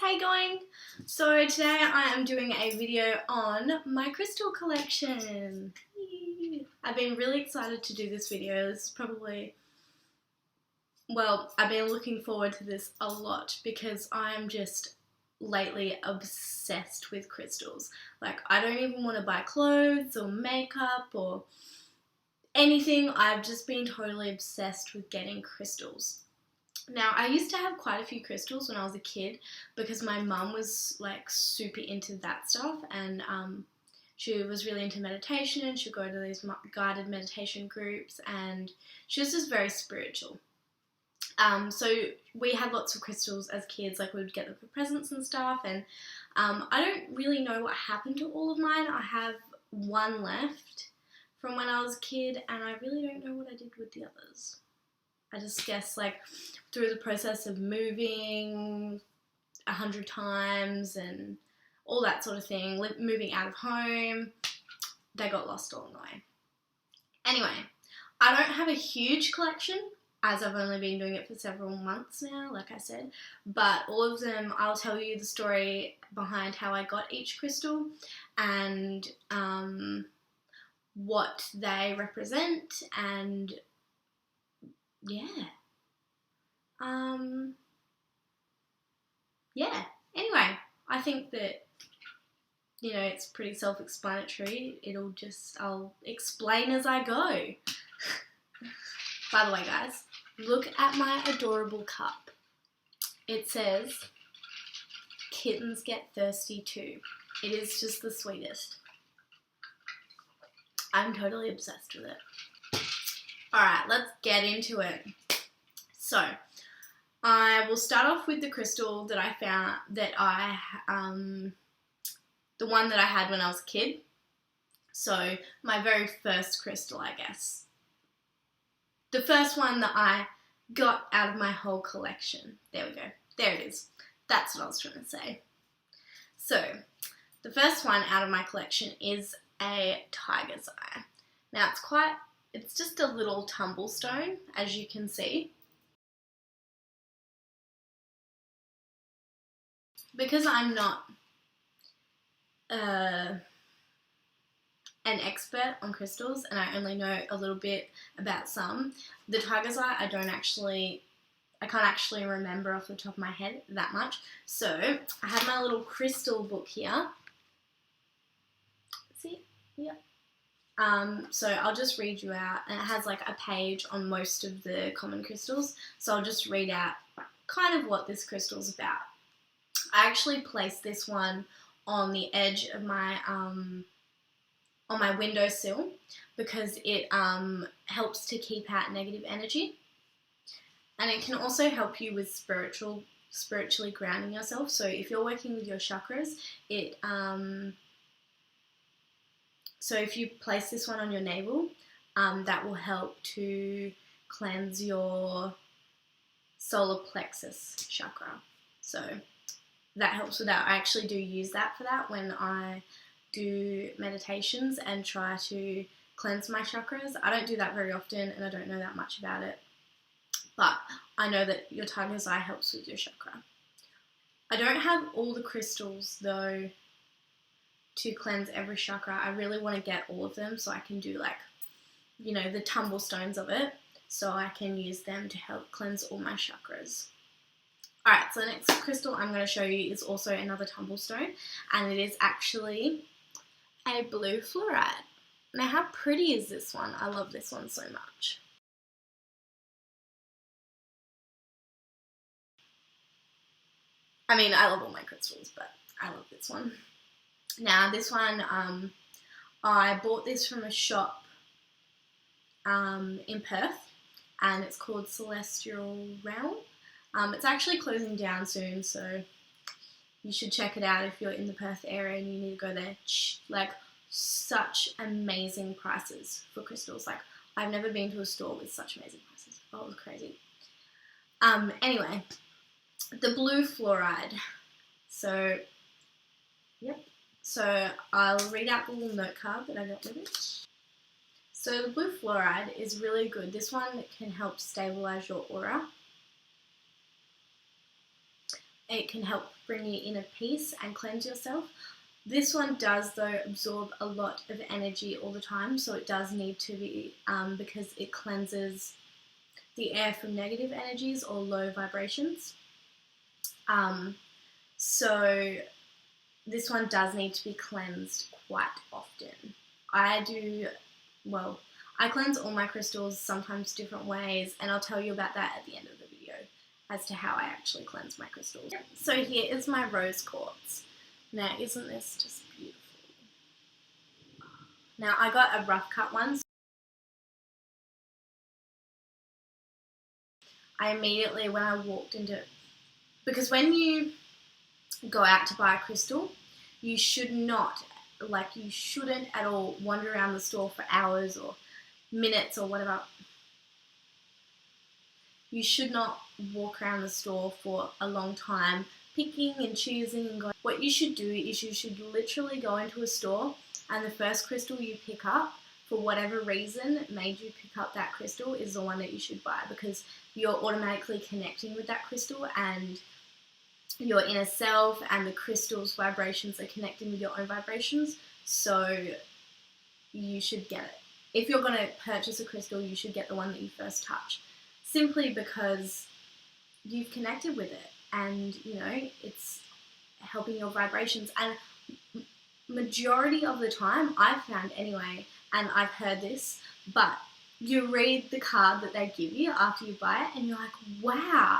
how you going? So today I am doing a video on my crystal collection. Yay. I've been really excited to do this video. This is probably, well, I've been looking forward to this a lot because I'm just lately obsessed with crystals. Like, I don't even want to buy clothes or makeup or anything. I've just been totally obsessed with getting crystals. Now, I used to have quite a few crystals when I was a kid because my mum was like super into that stuff, and she was really into meditation, and she'd go to these guided meditation groups, and she was just very spiritual. So we had lots of crystals as kids, like we would get them for presents and stuff, and I don't really know what happened to all of mine. I have one left from when I was a kid, and I really don't know what I did with the others. I just guess, like, through the process of moving 100 times and all that sort of thing, moving out of home, they got lost along the way. Anyway, I don't have a huge collection, as I've only been doing it for several months now, like I said, but all of them, I'll tell you the story behind how I got each crystal and what they represent, and anyway, I think that, you know, it's pretty self-explanatory. I'll explain as I go. By the way, guys, look at my adorable cup. It says, "Kittens get thirsty too." It is just the sweetest. I'm totally obsessed with it. Alright, let's get into it. So, I will start off with the crystal that I found, the one that I had when I was a kid. So, my very first crystal, I guess. The first one that I got out of my whole collection. There we go. There it is. That's what I was trying to say. So, the first one out of my collection is a tiger's eye. Now, it's just a little tumble stone, as you can see. Because I'm not an expert on crystals and I only know a little bit about some, the tiger's eye I can't actually remember off the top of my head that much. So I have my little crystal book here. See? Yeah. So I'll just read you out, and it has like a page on most of the common crystals, so I'll just read out kind of what this crystal's about. I actually placed this one on the edge of my on my windowsill because it helps to keep out negative energy, and it can also help you with spiritually grounding yourself. So if you're working with your chakras, so if you place this one on your navel, that will help to cleanse your solar plexus chakra. So that helps with that. I actually do use that for that when I do meditations and try to cleanse my chakras. I don't do that very often and I don't know that much about it, but I know that your tiger's eye helps with your chakra. I don't have all the crystals though to cleanse every chakra. I really want to get all of them so I can do, like, you know, the tumble stones of it, so I can use them to help cleanse all my chakras. Alright, so the next crystal I'm going to show you is also another tumble stone, and it is actually a blue fluorite. Now, how pretty is this one? I love this one so much. I mean, I love all my crystals, but I love this one. Now, this one, I bought this from a shop in Perth, and it's called Celestial Realm. It's actually closing down soon, so you should check it out if you're in the Perth area and you need to go there. Like, such amazing prices for crystals. Like, I've never been to a store with such amazing prices. Oh, it was crazy. Anyway, the blue fluoride. So, yep. So I'll read out the little note card that I got with it. So the blue fluoride is really good. This one can help stabilize your aura. it can help bring you inner peace and cleanse yourself. This one does, though, absorb a lot of energy all the time, so it does need to be, because it cleanses the air from negative energies or low vibrations. So this one does need to be cleansed quite often. I cleanse all my crystals sometimes different ways, and I'll tell you about that at the end of the video as to how I actually cleanse my crystals. So here is my rose quartz. Now, isn't this just beautiful? Now, I got a rough cut one. I immediately, when I walked into it, because when you go out to buy a crystal, you shouldn't at all wander around the store for hours or minutes or whatever. You should not walk around the store for a long time picking and choosing and going. What you should do is you should literally go into a store, and the first crystal you pick up, for whatever reason made you pick up that crystal, is the one that you should buy, because you're automatically connecting with that crystal, and your inner self and the crystal's vibrations are connecting with your own vibrations, so you should get it. If you're going to purchase a crystal, you should get the one that you first touch, simply because you've connected with it, and it's helping your vibrations. And majority of the time, I've found anyway, and I've heard this, but you read the card that they give you after you buy it, and you're like, wow,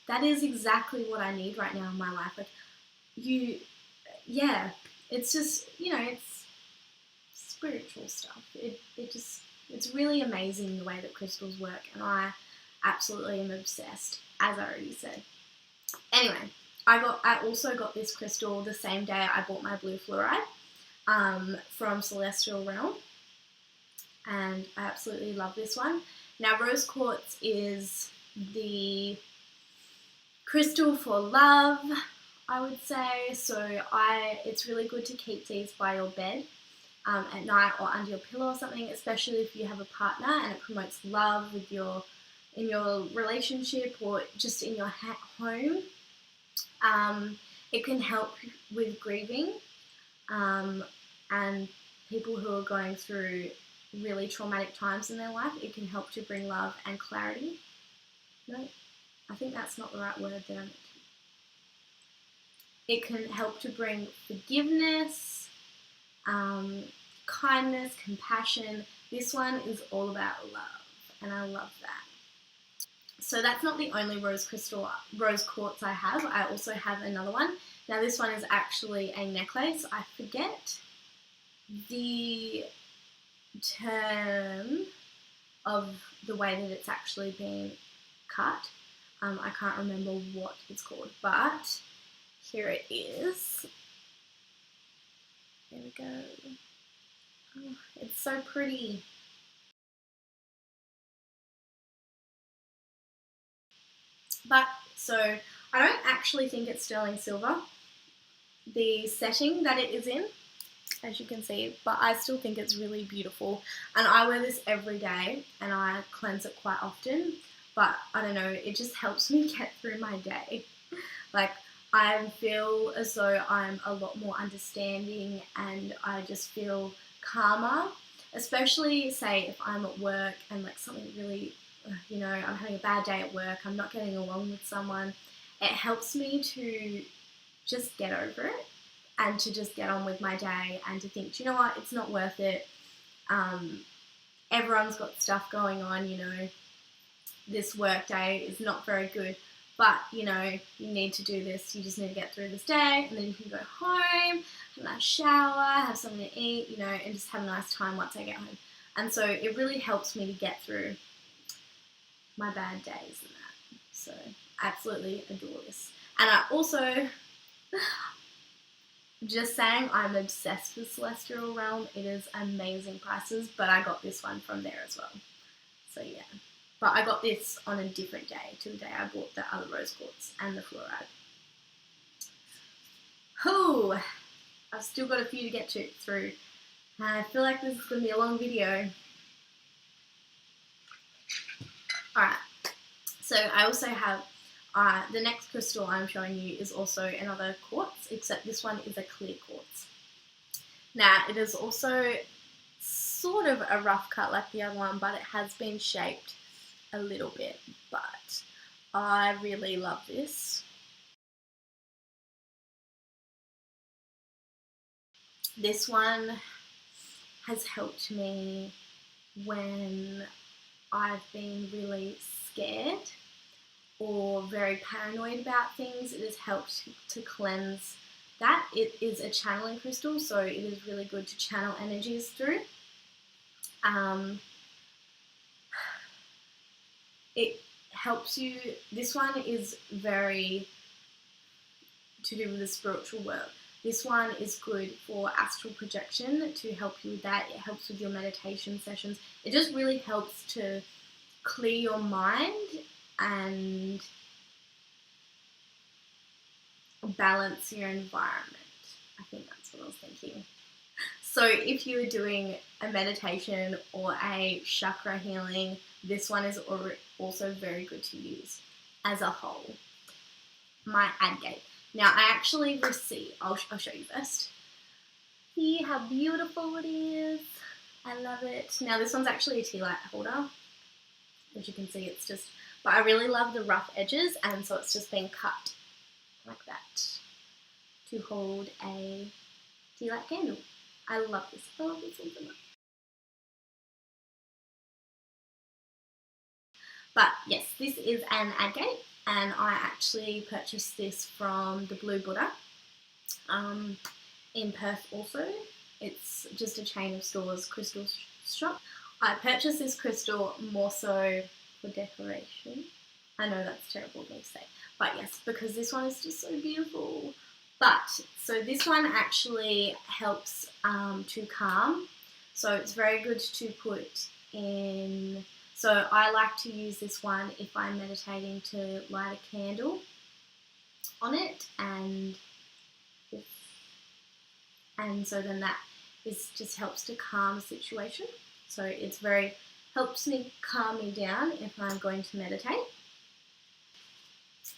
that is exactly what I need right now in my life. It's just, it's spiritual stuff. It's really amazing the way that crystals work, and I absolutely am obsessed, as I already said. Anyway, I also got this crystal the same day I bought my blue fluoride from Celestial Realm, and I absolutely love this one. Now, rose quartz is the crystal for love, I would say. So it's really good to keep these by your bed at night or under your pillow or something, especially if you have a partner, and it promotes love in your relationship or just in your home. It can help with grieving and people who are going through really traumatic times in their life. It can help to bring love and clarity. No, I think that's not the right word there. It can help to bring forgiveness, kindness, compassion. This one is all about love, and I love that. So that's not the only rose quartz I have. I also have another one. Now, this one is actually a necklace. I forget the term of the way that it's actually been cut. I can't remember what it's called, but here it is. There we go. Oh, it's so pretty. But so I don't actually think it's sterling silver, the setting that it is in, as you can see, but I still think it's really beautiful, and I wear this every day and I cleanse it quite often. But I don't know, it just helps me get through my day. Like, I feel as though I'm a lot more understanding, and I just feel calmer, especially say if I'm at work and like something really, I'm having a bad day at work, I'm not getting along with someone. It helps me to just get over it and to just get on with my day and to think, do you know what, it's not worth it. Everyone's got stuff going on, this work day is not very good, but you need to do this. You just need to get through this day, and then you can go home, have a nice shower, have something to eat, and just have a nice time once I get home. And so it really helps me to get through my bad days and that. So I absolutely adore this. And I also, just saying, I'm obsessed with Celestial Realm. It is amazing prices, but I got this one from there as well. So yeah. But I got this on a different day to the day I bought the other rose quartz and the fluoride. Oh, I've still got a few to get through. I feel like this is going to be a long video. Alright, so I also have The next crystal I'm showing you is also another quartz, except this one is a clear quartz. Now, it is also sort of a rough cut like the other one, but it has been shaped a little bit. But I really love this. This one has helped me when I've been really scared or very paranoid about things. It has helped to cleanse that. It is a channeling crystal, so it is really good to channel energies through. It helps you. This one is very to do with the spiritual world. This one is good for astral projection to help you with that. It helps with your meditation sessions. It just really helps to clear your mind and balance your environment. I think that's what I was thinking. So if you're doing a meditation or a chakra healing, this one is also very good to use as a whole. My agate. Now I actually received, I'll show you first. See how beautiful it is. I love it. Now this one's actually a tea light holder. As you can see, it's just, but I really love the rough edges, and so it's just been cut like that to hold a tea light candle. I love this. I love this one so much. But yes, this is an agate, and I actually purchased this from the Blue Buddha in Perth also. It's just a chain of stores, crystal shop. I purchased this crystal more so for decoration. I know that's terrible of me to say, but yes, because this one is just so beautiful. But, so this one actually helps to calm. So it's very good to put in. So I like to use this one if I'm meditating to light a candle on it, and so then that just helps to calm the situation. So it's helps me calm me down if I'm going to meditate.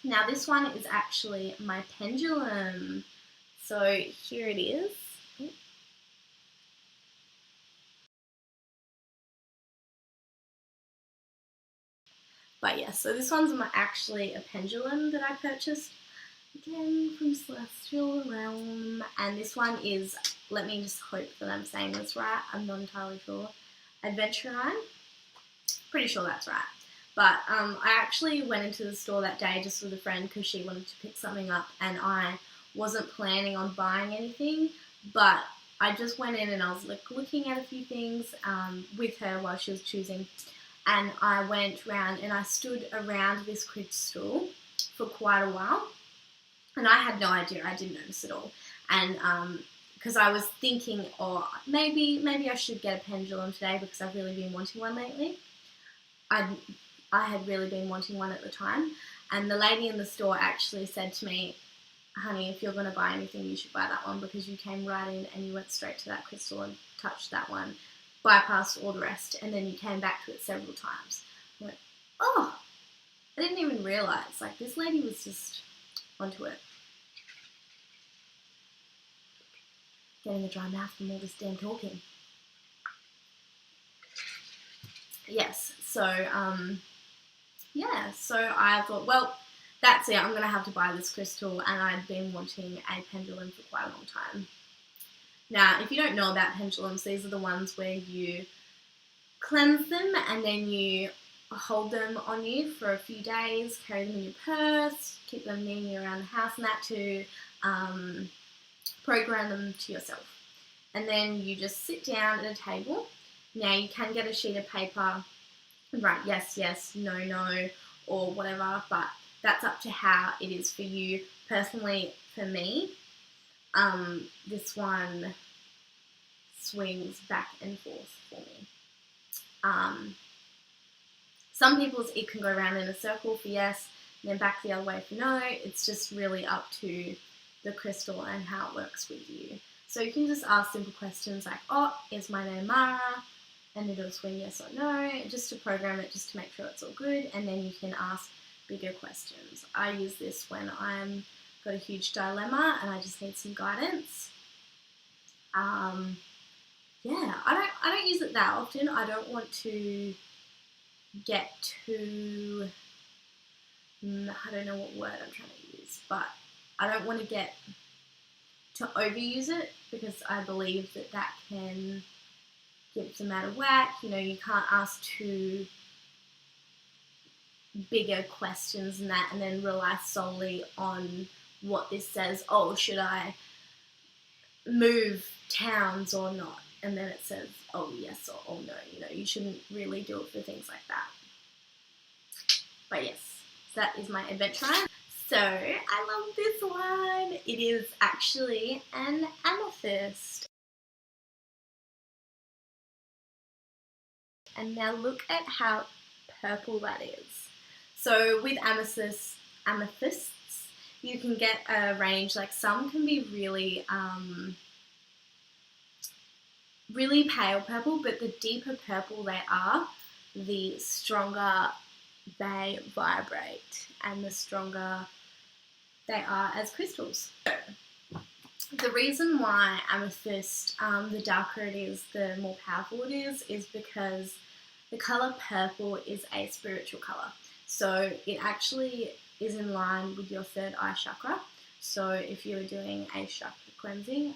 Now this one is actually my pendulum. So here it is. But yeah, so this one's actually a pendulum that I purchased, again, from Celestial Realm. And this one is, let me just hope that I'm saying this right, I'm not entirely sure, Adventurine. Pretty sure that's right. But I actually went into the store that day just with a friend because she wanted to pick something up, and I wasn't planning on buying anything, but I just went in and I was like looking at a few things with her while she was choosing, and I went around and I stood around this crystal for quite a while, and I had no idea, I didn't notice at all, and because I was thinking, oh, maybe I should get a pendulum today because I've really been wanting one lately. I had really been wanting one at the time, and the lady in the store actually said to me, honey, if you're going to buy anything, you should buy that one because you came right in and you went straight to that crystal and touched that one, bypassed all the rest, and then you came back to it several times. I went, oh, I didn't even realise, like, this lady was just onto it. Getting a dry mouth from all this damn talking. Yes, so, yeah, so I thought, well, that's it, I'm going to have to buy this crystal, and I'd been wanting a pendulum for quite a long time. Now, if you don't know about pendulums, these are the ones where you cleanse them and then you hold them on you for a few days, carry them in your purse, keep them near you around the house, and that to program them to yourself. And then you just sit down at a table. Now, you can get a sheet of paper and write yes, yes, no, no, or whatever, but that's up to how it is for you. Personally, for me, this one swings back and forth for me. Some people's it can go around in a circle for yes, and then back the other way for no. It's just really up to the crystal and how it works with you. So you can just ask simple questions like, oh, is my name Mara? And it'll swing yes or no, just to program it, just to make sure it's all good. And then you can ask bigger questions. I use this when I'm got a huge dilemma and I just need some guidance. Yeah, I don't use it that often. I don't want to get too, I don't know what word I'm trying to use, but I don't want to get to overuse it, because I believe that that can get them out of whack. You know, you can't ask too bigger questions and that and then rely solely on what this says. Oh, should I move towns or not? And then it says, oh yes or oh no. You know, you shouldn't really do it for things like that. But yes, that is my adventure. So I love this one. It is actually an amethyst. And now look at how purple that is. So with amethysts, you can get a range, like some can be really, really pale purple, but the deeper purple they are, the stronger they vibrate and the stronger they are as crystals. So, the reason why amethyst, the darker it is, the more powerful it is because the colour purple is a spiritual colour. So it actually is in line with your third eye chakra. So if you're doing a chakra cleansing,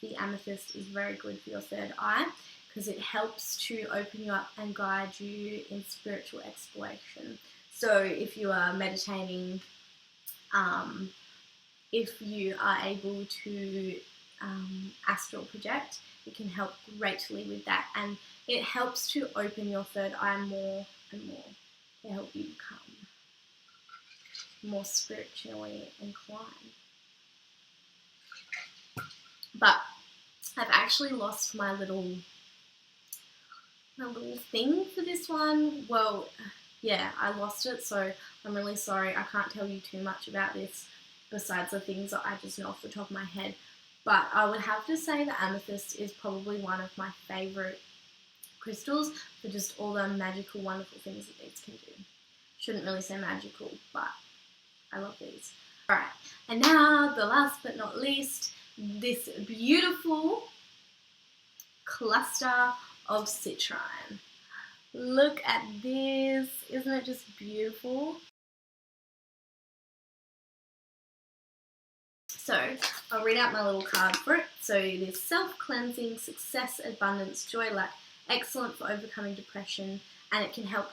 the amethyst is very good for your third eye, because it helps to open you up and guide you in spiritual exploration. So if you are meditating, if you are able to astral project, it can help greatly with that, and it helps to open your third eye more and more to help you become more spiritually inclined. But I've actually lost my little thing for this one. Well, yeah, I lost it, so I'm really sorry. I can't tell you too much about this besides the things that I just know off the top of my head. But I would have to say that amethyst is probably one of my favourite crystals for just all the magical, wonderful things that these can do. Shouldn't really say magical, but I love these. Alright, and now the last but not least, this beautiful cluster of citrine. Look at this, isn't it just beautiful? So I'll read out my little card for it. So it is self-cleansing, success, abundance, joy, luck, excellent for overcoming depression, and it can help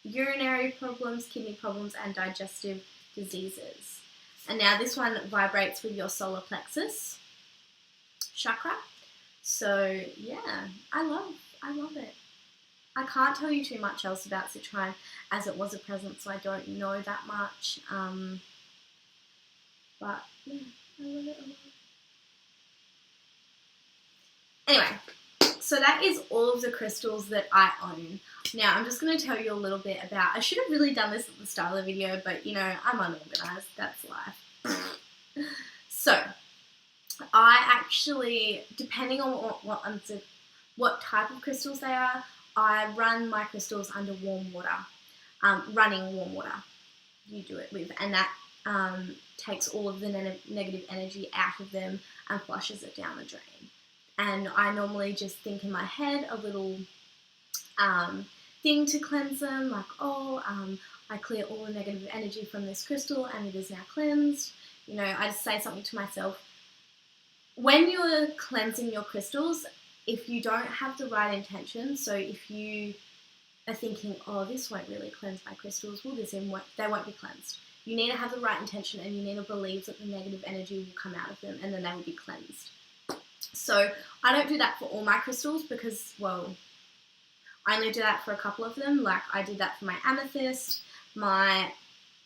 urinary problems, kidney problems, and digestive diseases. And now this one vibrates with your solar plexus chakra. So yeah, I love it. I can't tell you too much else about citrine, as it was a present, so I don't know that much. But yeah, I love it a lot. Anyway, so that is all of the crystals that I own. Now I'm just going to tell you a little bit about, I should have really done this at the start of the video, but you know, I'm unorganized, that's life. So, I actually, depending on what type of crystals they are, I run my crystals under warm water, running warm water you do it with, and that takes all of the negative energy out of them and flushes it down the drain. And I normally just think in my head a little thing to cleanse them, like, I clear all the negative energy from this crystal and it is now cleansed. You know, I just say something to myself. When you're cleansing your crystals, if you don't have the right intention, so if you are thinking, oh, this won't really cleanse my crystals, they won't be cleansed. You need to have the right intention, and you need to believe that the negative energy will come out of them, and then they will be cleansed. So I don't do that for all my crystals because, well, I only do that for a couple of them. Like I did that for my amethyst,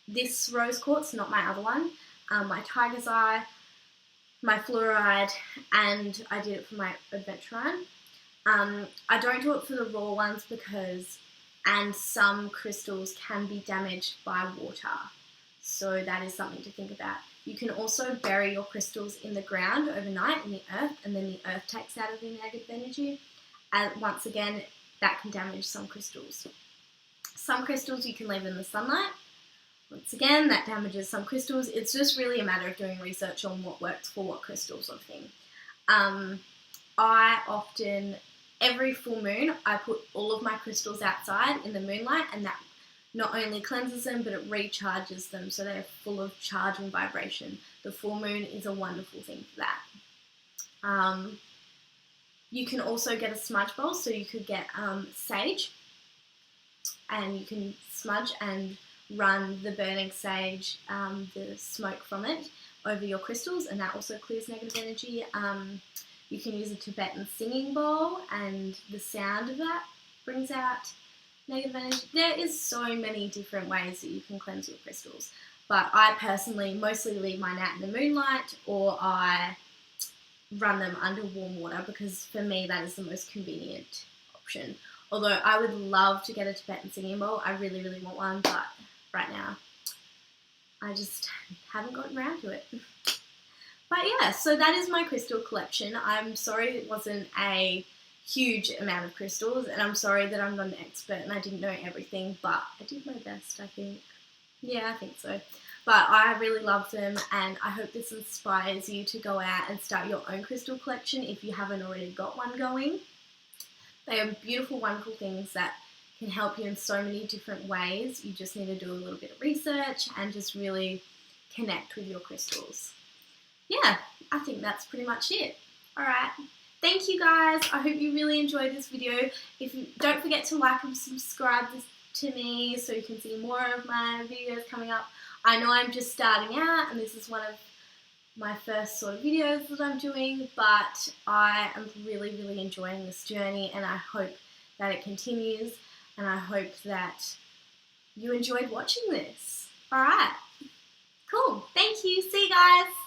this rose quartz, not my other one, my tiger's eye, my fluoride, and I did it for my adventurine. I don't do it for the raw ones and some crystals can be damaged by water. So that is something to think about. You can also bury your crystals in the ground overnight in the earth, and then the earth takes out of the negative energy. And once again, that can damage some crystals. Some crystals you can leave in the sunlight. Once again, that damages some crystals. It's just really a matter of doing research on what works for what crystal sort of thing. I often, every full moon, I put all of my crystals outside in the moonlight, and that not only cleanses them, but it recharges them so they're full of charge and vibration. The full moon is a wonderful thing for that. You can also get a smudge bowl, so you could get sage, and you can smudge and run the burning sage, the smoke from it, over your crystals, and that also clears negative energy. You can use a Tibetan singing bowl, and the sound of that brings out negative energy. There is so many different ways that you can cleanse your crystals, but I personally mostly leave mine out in the moonlight, or I run them under warm water, because for me that is the most convenient option. Although I would love to get a Tibetan singing bowl, I really, really want one, but right now I just haven't gotten around to it. But yeah, so that is my crystal collection. I'm sorry it wasn't a huge amount of crystals, and I'm sorry that I'm not an expert and I didn't know everything, but I did my best, I think. Yeah, I think so. But I really love them, and I hope this inspires you to go out and start your own crystal collection if you haven't already got one going. They are beautiful, wonderful things that can help you in so many different ways. You just need to do a little bit of research and just really connect with your crystals. Yeah, I think that's pretty much it. Alright, thank you guys. I hope you really enjoyed this video. Don't forget to like and subscribe to me so you can see more of my videos coming up. I know I'm just starting out and this is one of my first sort of videos that I'm doing, but I am really, really enjoying this journey, and I hope that it continues, and I hope that you enjoyed watching this. Alright, cool. Thank you. See you guys.